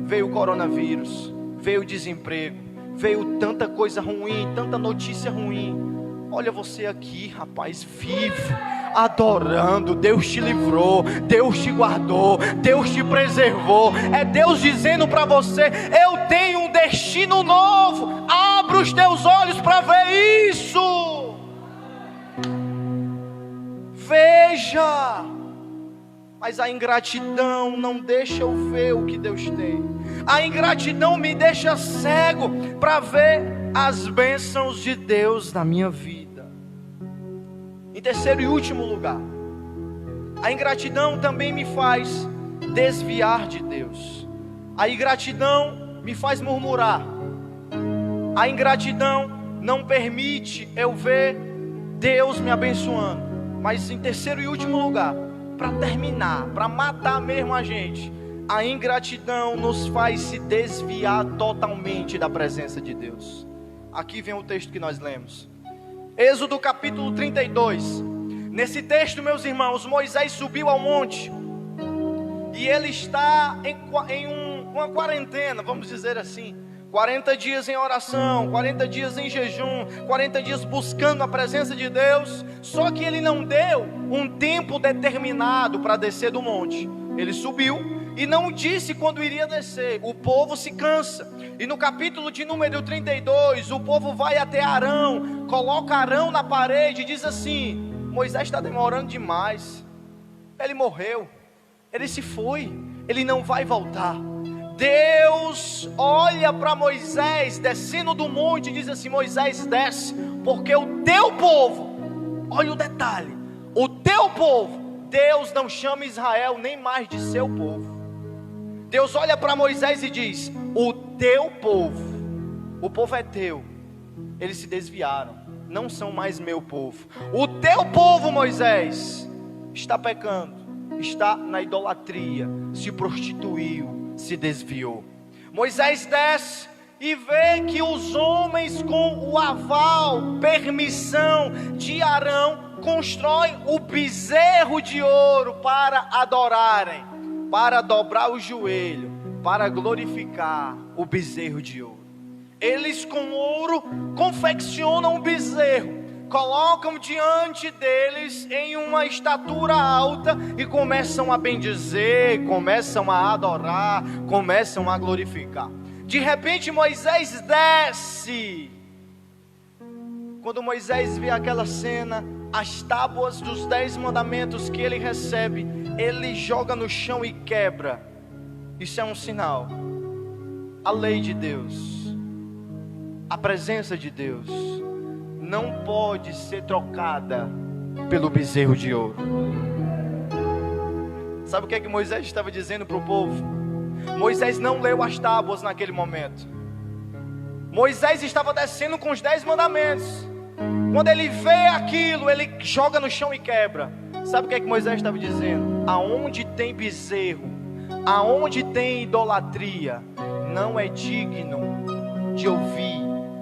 Veio o coronavírus, veio o desemprego, veio tanta coisa ruim, tanta notícia ruim. Olha você aqui, rapaz, vivo, adorando. Deus te livrou, Deus te guardou, Deus te preservou. É Deus dizendo para você: eu tenho um destino novo. Abra os teus olhos para ver isso. Veja. Mas a ingratidão não deixa eu ver o que Deus tem. A ingratidão me deixa cego para ver as bênçãos de Deus na minha vida. Em terceiro e último lugar, a ingratidão também me faz desviar de Deus. A ingratidão me faz murmurar. A ingratidão não permite eu ver Deus me abençoando. Mas em terceiro e último lugar, para terminar, para matar mesmo a gente, a ingratidão nos faz se desviar totalmente da presença de Deus. Aqui vem o texto que nós lemos, Êxodo capítulo 32. Nesse texto, meus irmãos, Moisés subiu ao monte, e ele está em uma quarentena, vamos dizer assim, 40 dias em oração, 40 dias em jejum, 40 dias buscando a presença de Deus. Só que ele não deu um tempo determinado para descer do monte. Ele subiu e não disse quando iria descer. O povo se cansa, e no capítulo de número 32, o povo vai até Arão, coloca Arão na parede e diz assim: Moisés está demorando demais, ele morreu, ele se foi, ele não vai voltar. Deus olha para Moisés descendo do monte e diz assim: Moisés, desce, porque o teu povo, olha o detalhe, o teu povo, Deus não chama Israel nem mais de seu povo. Deus olha para Moisés e diz: o teu povo, o povo é teu, eles se desviaram, não são mais meu povo. O teu povo, Moisés, está pecando, está na idolatria, se prostituiu, se desviou. Moisés desce e vê que os homens, com o aval, permissão de Arão, constroem o bezerro de ouro para adorarem, para dobrar o joelho, para glorificar o bezerro de ouro. Eles com ouro confeccionam o bezerro, colocam diante deles em uma estatura alta e começam a bendizer, começam a adorar, começam a glorificar. De repente Moisés desce. Quando Moisés vê aquela cena, as tábuas dos 10 mandamentos que ele recebe, ele joga no chão e quebra. Isso é um sinal. A lei de Deus, a presença de Deus, não pode ser trocada pelo bezerro de ouro. Sabe o que é que Moisés estava dizendo para o povo? Moisés não leu as tábuas naquele momento. Moisés estava descendo com os 10 mandamentos. Quando ele vê aquilo, ele joga no chão e quebra. Sabe o que é que Moisés estava dizendo? Aonde tem bezerro, aonde tem idolatria, não é digno de ouvir,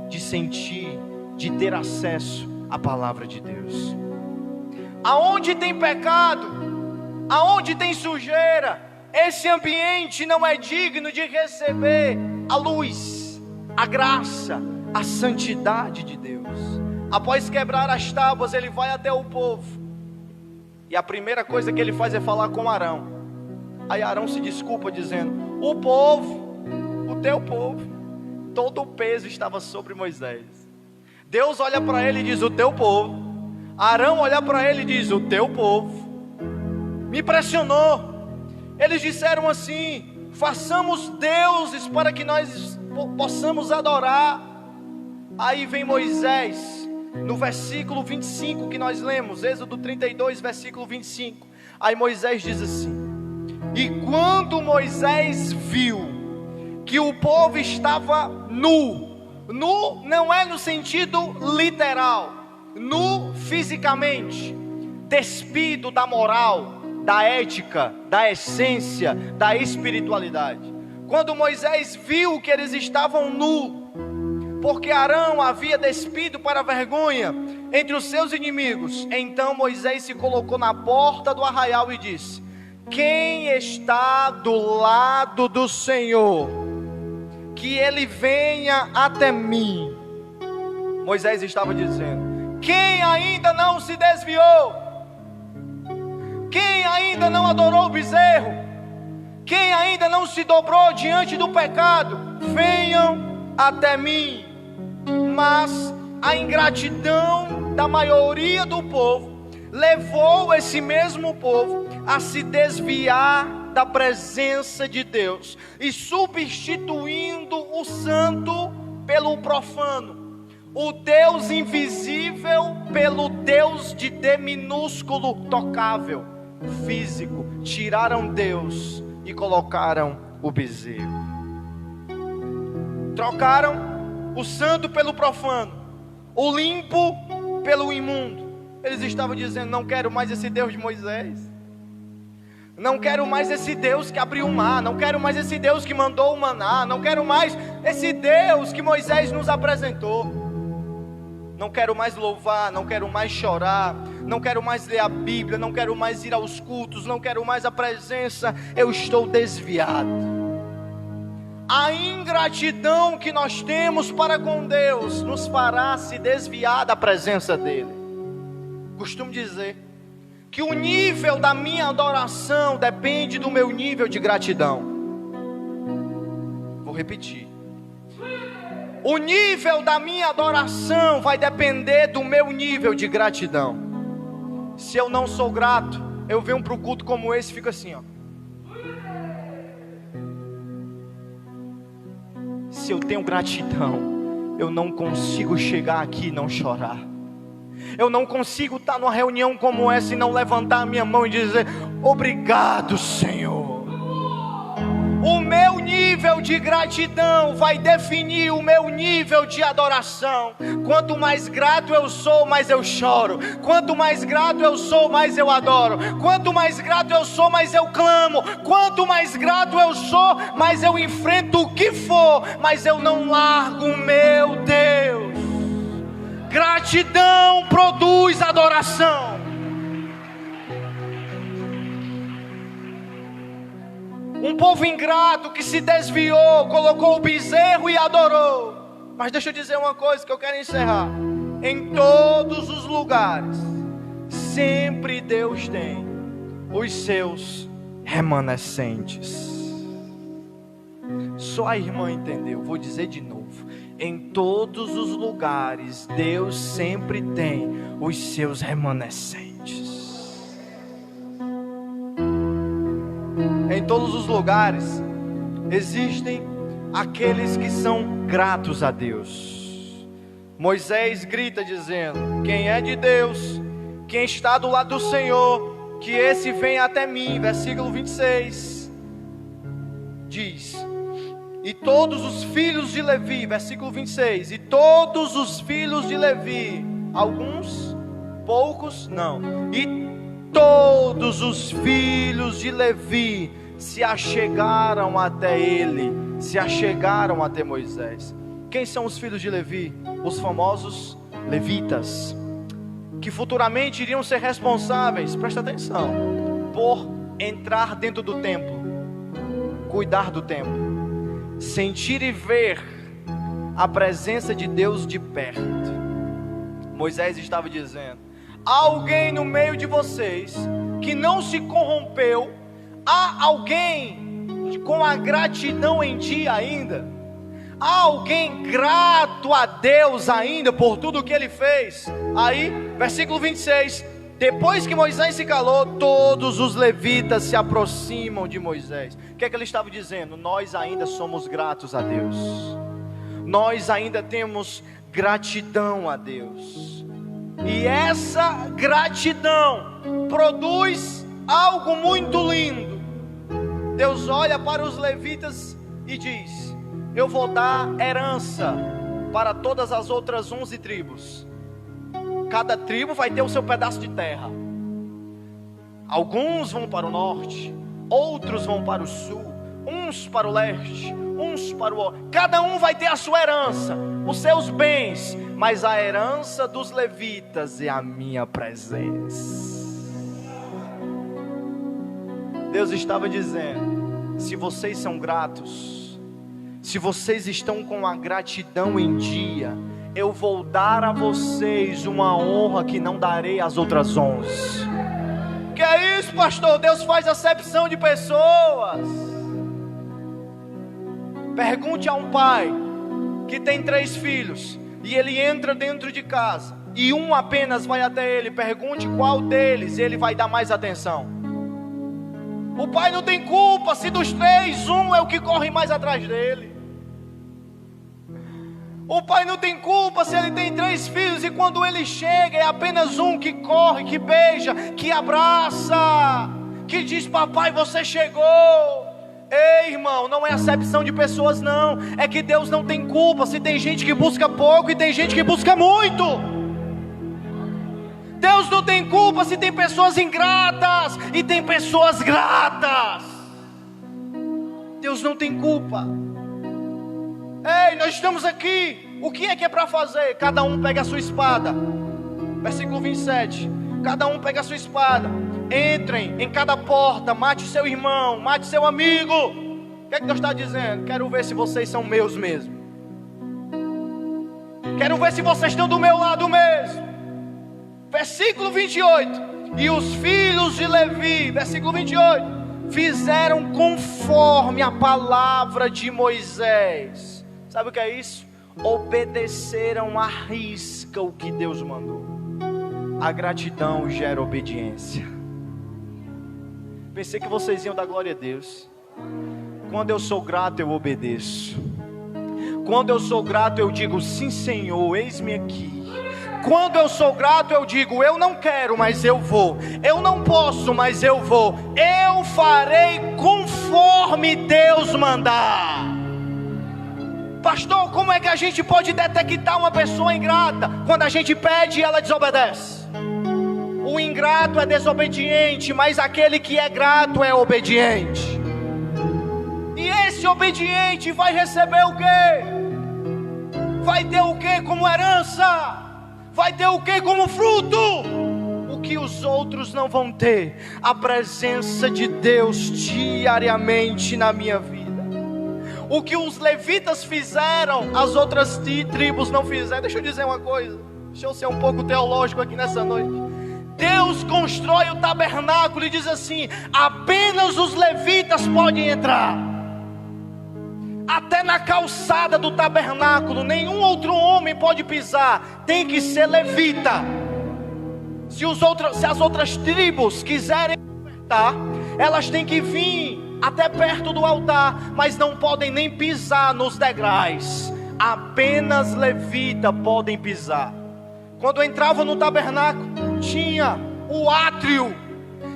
de sentir, de ter acesso à palavra de Deus. Aonde tem pecado, aonde tem sujeira, esse ambiente não é digno de receber a luz, a graça, a santidade de Deus. Após quebrar as tábuas, ele vai até o povo, e a primeira coisa que ele faz é falar com Arão. Aí Arão se desculpa dizendo: o povo, o teu povo, todo o peso estava sobre Moisés. Deus olha para ele e diz: o teu povo. Arão olha para ele e diz: o teu povo. Me impressionou. Eles disseram assim: façamos deuses para que nós possamos adorar. Aí vem Moisés, no versículo 25 que nós lemos, Êxodo 32, versículo 25. Aí Moisés diz assim: e quando Moisés viu que o povo estava nu, nu não é no sentido literal, nu fisicamente, despido da moral, da ética, da essência, da espiritualidade. Quando Moisés viu que eles estavam nu, porque Arão havia despido para a vergonha entre os seus inimigos, então Moisés se colocou na porta do arraial e disse: quem está do lado do Senhor, que ele venha até mim. Moisés estava dizendo: quem ainda não se desviou, quem ainda não adorou o bezerro, quem ainda não se dobrou diante do pecado, venham até mim. Mas a ingratidão da maioria do povo levou esse mesmo povo a se desviar da presença de Deus, e substituindo o santo pelo profano, o Deus invisível pelo Deus de D minúsculo, tocável, físico. Tiraram Deus e colocaram o bezerro. Trocaram o santo pelo profano, o limpo pelo imundo. Eles estavam dizendo: não quero mais esse Deus de Moisés, não quero mais esse Deus que abriu o mar, não quero mais esse Deus que mandou o maná, não quero mais esse Deus que Moisés nos apresentou. Não quero mais louvar, não quero mais chorar, não quero mais ler a Bíblia, não quero mais ir aos cultos, não quero mais a presença, eu estou desviado. A ingratidão que nós temos para com Deus nos fará se desviar da presença dEle. Costumo dizer que o nível da minha adoração depende do meu nível de gratidão. Vou repetir. O nível da minha adoração vai depender do meu nível de gratidão. Se eu não sou grato, eu venho para um culto como esse e fico assim, ó. Se eu tenho gratidão, eu não consigo chegar aqui e não chorar. Eu não consigo estar numa reunião como essa e não levantar a minha mão e dizer: obrigado, Senhor. O meu nível de gratidão vai definir o meu nível de adoração. Quanto mais grato eu sou, mais eu choro. Quanto mais grato eu sou, mais eu adoro. Quanto mais grato eu sou, mais eu clamo. Quanto mais grato eu sou, mais eu enfrento o que for, mas eu não largo o meu Deus. Gratidão produz adoração. Um povo ingrato que se desviou, colocou o bezerro e adorou. Mas deixa eu dizer uma coisa que eu quero encerrar. Em todos os lugares, sempre Deus tem os seus remanescentes. Só a irmã entendeu, vou dizer de novo. Em todos os lugares, Deus sempre tem os seus remanescentes. Em todos os lugares existem aqueles que são gratos a Deus. Moisés grita dizendo: quem é de Deus, quem está do lado do Senhor, que esse venha até mim. Versículo 26 diz: e todos os filhos de Levi, versículo 26, e todos os filhos de Levi, alguns, poucos, não, e todos os filhos de Levi se achegaram até ele, se achegaram até Moisés. Quem são os filhos de Levi? Os famosos levitas, que futuramente iriam ser responsáveis, presta atenção, por entrar dentro do templo, cuidar do templo, sentir e ver a presença de Deus de perto. Moisés estava dizendo: há alguém no meio de vocês que não se corrompeu? Há alguém com a gratidão em dia ainda? Há alguém grato a Deus ainda por tudo que ele fez? Aí, versículo 26, depois que Moisés se calou, todos os levitas se aproximam de Moisés. O que é que ele estava dizendo? Nós ainda somos gratos a Deus. Nós ainda temos gratidão a Deus. E essa gratidão produz algo muito lindo. Deus olha para os levitas e diz: eu vou dar herança para todas as outras 11 tribos. Cada tribo vai ter o seu pedaço de terra. Alguns vão para o norte, outros vão para o sul, uns para o leste, uns para o oeste. Cada um vai ter a sua herança, os seus bens. Mas a herança dos levitas é a minha presença. Deus estava dizendo: se vocês são gratos, se vocês estão com a gratidão em dia, eu vou dar a vocês uma honra que não darei às outras 11. Que é isso, pastor? Deus faz acepção de pessoas. Pergunte a um pai que tem 3 filhos e ele entra dentro de casa e um apenas vai até ele. Pergunte qual deles ele vai dar mais atenção. O pai não tem culpa se dos 3, um é o que corre mais atrás dele. O pai não tem culpa se ele tem 3 filhos e quando ele chega é apenas um que corre, que beija, que abraça, que diz: papai, você chegou. Ei, irmão, não é acepção de pessoas não. É que Deus não tem culpa se tem gente que busca pouco e tem gente que busca muito. Deus não tem culpa se tem pessoas ingratas e tem pessoas gratas. Deus não tem culpa. Ei, nós estamos aqui. O que é para fazer? Cada um pega a sua espada. Versículo 27. Cada um pega a sua espada. Entrem em cada porta. Mate seu irmão, mate seu amigo. O que é que Deus está dizendo? Quero ver se vocês são meus mesmo. Quero ver se vocês estão do meu lado mesmo. Versículo 28. E os filhos de Levi, versículo 28, fizeram conforme a palavra de Moisés. Sabe o que é isso? Obedeceram à risca o que Deus mandou. A gratidão gera obediência. Pensei que vocês iam dar glória a Deus. Quando eu sou grato, eu obedeço. Quando eu sou grato, eu digo: sim, Senhor, eis-me aqui. Quando eu sou grato, eu digo: eu não quero, mas eu vou. Eu não posso, mas eu vou. Eu farei conforme Deus mandar. Pastor, como é que a gente pode detectar uma pessoa ingrata? Quando a gente pede e ela desobedece. O ingrato é desobediente, mas aquele que é grato é obediente. E esse obediente vai receber o quê? Vai ter o quê como herança? Vai ter o quê como fruto? O que os outros não vão ter: a presença de Deus diariamente na minha vida. O que os levitas fizeram, as outras tribos não fizeram. Deixa eu dizer uma coisa, deixa eu ser um pouco teológico aqui nessa noite. Deus constrói o tabernáculo e diz assim: apenas os levitas podem entrar. Até na calçada do tabernáculo, nenhum outro homem pode pisar, tem que ser levita. Se as outras tribos quiserem ofertar, elas têm que vir até perto do altar, mas não podem nem pisar nos degraus. Apenas levita podem pisar. Quando entrava no tabernáculo, tinha o átrio,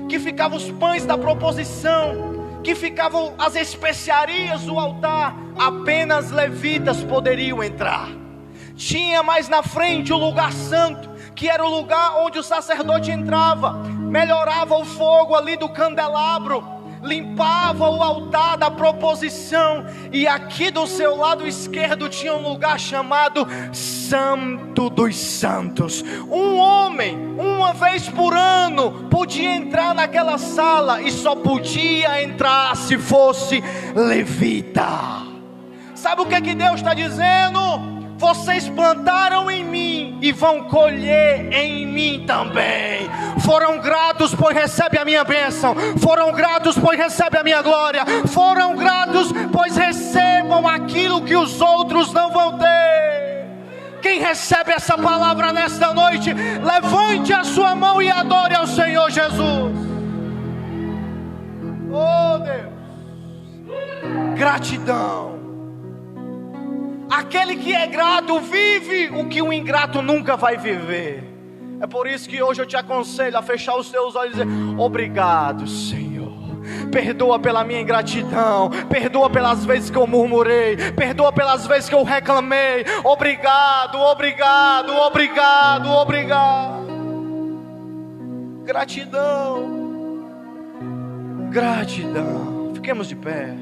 que ficavam os pães da proposição, que ficavam as especiarias do altar. Apenas levitas poderiam entrar. Tinha mais na frente o lugar santo, que era o lugar onde o sacerdote entrava, melhorava o fogo ali do candelabro, limpava o altar da proposição. E aqui do seu lado esquerdo tinha um lugar chamado Santo dos Santos. Um homem, uma vez por ano, podia entrar naquela sala, e só podia entrar se fosse levita. Sabe o que é que Deus está dizendo? Vocês plantaram em mim e vão colher em mim também. Foram gratos, pois recebem a minha bênção. Foram gratos, pois recebem a minha glória. Foram gratos, pois recebam aquilo que os outros não vão ter. Quem recebe essa palavra nesta noite, levante a sua mão e adore ao Senhor Jesus. Oh Deus, gratidão. Aquele que é grato vive o que o ingrato nunca vai viver. É por isso que hoje eu te aconselho a fechar os teus olhos e dizer: obrigado, Senhor. Perdoa pela minha ingratidão. Perdoa pelas vezes que eu murmurei. Perdoa pelas vezes que eu reclamei. Obrigado, obrigado, obrigado, obrigado. Gratidão. Gratidão. Fiquemos de pé.